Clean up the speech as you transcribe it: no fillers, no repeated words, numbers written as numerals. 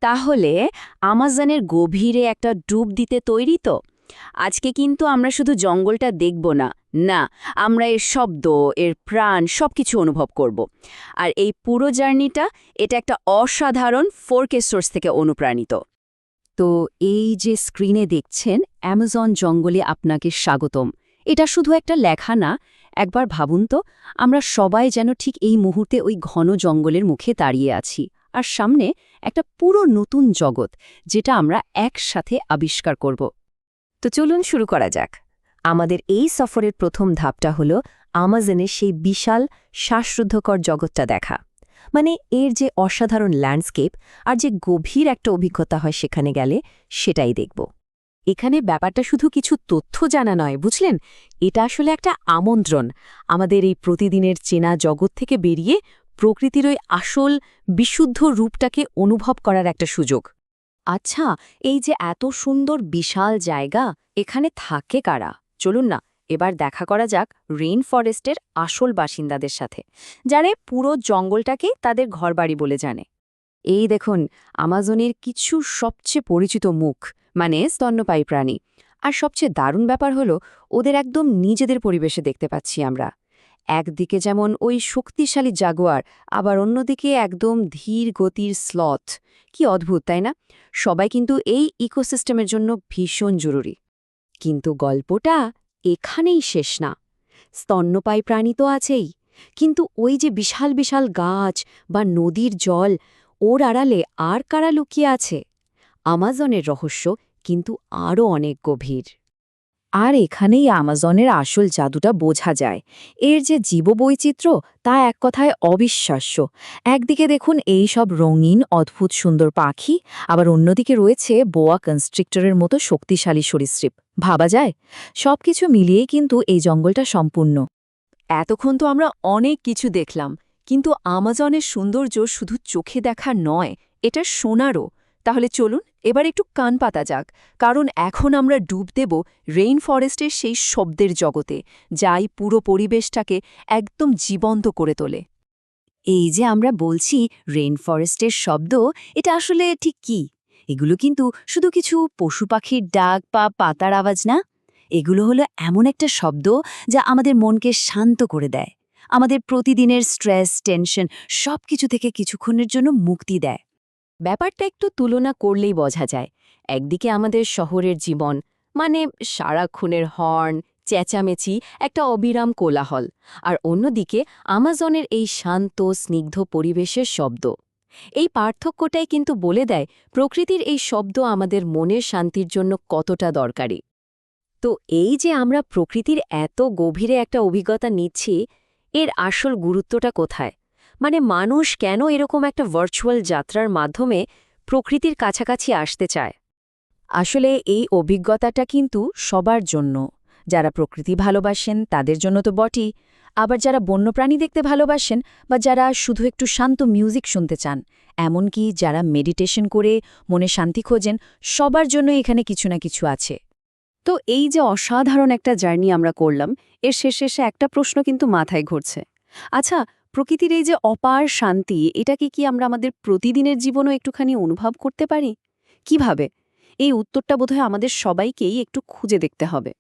তাহলে আমাজনের গভীরে একটা ডুব দিতে তৈরি তো? আজকে কিন্তু আমরা শুধু জঙ্গলটা দেখব না, না, আমরা এর শব্দ, এর প্রাণ সবকিছু অনুভব করব। আর এই পুরো জার্নিটা এটা একটা অসাধারণ 4K সোর্স থেকে অনুপ্রাণিত। তো এই যে স্ক্রিনে দেখছেন অ্যামাজন জঙ্গলে আপনাকে স্বাগতম, এটা শুধু একটা লেখা না। একবার ভাবুন তো, আমরা সবাই যেন ঠিক এই মুহূর্তে ওই ঘন জঙ্গলের মুখে দাঁড়িয়ে আছি, আর সামনে একটা পুরো নতুন জগৎ যেটা আমরা একসাথে আবিষ্কার করব। তো চলুন শুরু করা যাক। আমাদের এই সফরের প্রথম ধাপটা হলো আমাজনের সেই বিশাল শ্বাসরুদ্ধকর জগৎটা দেখা। মানে এর যে অসাধারণ ল্যান্ডস্কেপ আর যে গভীর একটা অভিজ্ঞতা হয় সেখানে গেলে, সেটাই দেখব। এখানে ব্যাপারটা শুধু কিছু তথ্য জানা নয়, বুঝলেন? এটা আসলে একটা আমন্ত্রণ আমাদের এই প্রতিদিনের চেনা জগৎ থেকে বেরিয়ে প্রকৃতির ওই আসল বিশুদ্ধ রূপটাকে অনুভব করার একটা সুযোগ। আচ্ছা, এই যে এত সুন্দর বিশাল জায়গা, এখানে থাকে কারা? চলুন না এবার দেখা করা যাক রেইন ফরেস্টের আসল বাসিন্দাদের সাথে, যারা পুরো জঙ্গলটাকে তাদের ঘরবাড়ি বলে জানে। এই দেখুন আমাজনের কিছু সবচেয়ে পরিচিত মুখ, মানে স্তন্যপায়ী প্রাণী। আর সবচেয়ে দারুণ ব্যাপার হলো ওদের একদম নিজেদের পরিবেশে দেখতে পাচ্ছি আমরা। একদিকে যেমন ওই শক্তিশালী জাগুয়ার, আবার অন্যদিকে একদম ধীর গতির স্লথ। কি অদ্ভুত, তাই না? সবাই কিন্তু এই ইকোসিস্টেমের জন্য ভীষণ জরুরি। কিন্তু গল্পটা এখানেই শেষ না। স্তন্যপায়ী প্রাণী তো আছেই, কিন্তু ওই যে বিশাল বিশাল গাছ বা নদীর জল, ওর আড়ালে আর কারা লুকিয়ে আছে? আমাজনের রহস্য কিন্তু আরও অনেক গভীর। আর এখানেই আমাজনের আসল জাদুটা বোঝা যায়। এর যে জীববৈচিত্র্য, তা এক কথায় অবিশ্বাস্য। একদিকে দেখুন এই সব রঙিন অদ্ভুত সুন্দর পাখি, আবার অন্যদিকে রয়েছে বোয়া কনস্ট্রিক্টরের মতো শক্তিশালী সরীসৃপ। ভাবা যায়? সবকিছু মিলিয়েই কিন্তু এই জঙ্গলটা সম্পূর্ণ। এতক্ষণ তো আমরা অনেক কিছু দেখলাম, কিন্তু আমাজনের সৌন্দর্য শুধু চোখে দেখা নয়, এটা শোনারও। তাহলে চলুন এবার একটু কান পাতা যাক, কারণ এখন আমরা ডুব দেব রেইন ফরেস্টের সেই শব্দের জগতে, যাই পুরো পরিবেশটাকে একদম জীবন্ত করে তোলে। এই যে আমরা বলছি রেইন ফরেস্টের শব্দ, এটা আসলে ঠিক কি? এগুলো কিন্তু শুধু কিছু পশু পাখির ডাক বা পাতার আওয়াজ না। এগুলো হলো এমন একটা শব্দ যা আমাদের মনকে শান্ত করে দেয়, আমাদের প্রতিদিনের স্ট্রেস, টেনশন সবকিছু থেকে কিছুক্ষণের জন্য মুক্তি দেয়। ব্যাপারটা একটু তুলনা করলেই বোঝা যায়। একদিকে আমাদের শহরের জীবন, মানে সারাক্ষণের হর্ন, চেঁচামেচি, একটা অবিরাম কোলাহল, আর অন্যদিকে আমাজনের এই শান্ত স্নিগ্ধ পরিবেশের শব্দ। এই পার্থক্যটাই কিন্তু বলে দেয় প্রকৃতির এই শব্দ আমাদের মনের শান্তির জন্য কতটা দরকারি। তো এই যে আমরা প্রকৃতির এত গভীরে একটা অভিজ্ঞতা নিচ্ছি, এর আসল গুরুত্বটা কোথায়? মানে মানুষ কেন এরকম একটা ভার্চুয়াল যাত্রার মাধ্যমে প্রকৃতির কাছাকাছি আসতে চায়? আসলে এই অভিজ্ঞতাটা কিন্তু সবার জন্য। যারা প্রকৃতি ভালোবাসেন তাদের জন্য তো বটেই, আবার যারা বন্যপ্রাণী দেখতে ভালোবাসেন বা যারা শুধু একটু শান্ত মিউজিক শুনতে চান, এমনকি যারা মেডিটেশন করে মনে শান্তি খোঁজেন, সবার জন্য এখানে কিছু না কিছু আছে। তো এই যে অসাধারণ একটা জার্নি আমরা করলাম, এর শেষে এসে একটা প্রশ্ন কিন্তু মাথায় ঘুরছে। আচ্ছা, প্রকৃতির এই যে অপার শান্তি, এটাকে কি আমরা আমাদের প্রতিদিনের জীবনও একটুখানি অনুভব করতে পারি? কিভাবে? এই উত্তরটা বোধহয় আমাদের সবাইকেই একটু খুঁজে দেখতে হবে।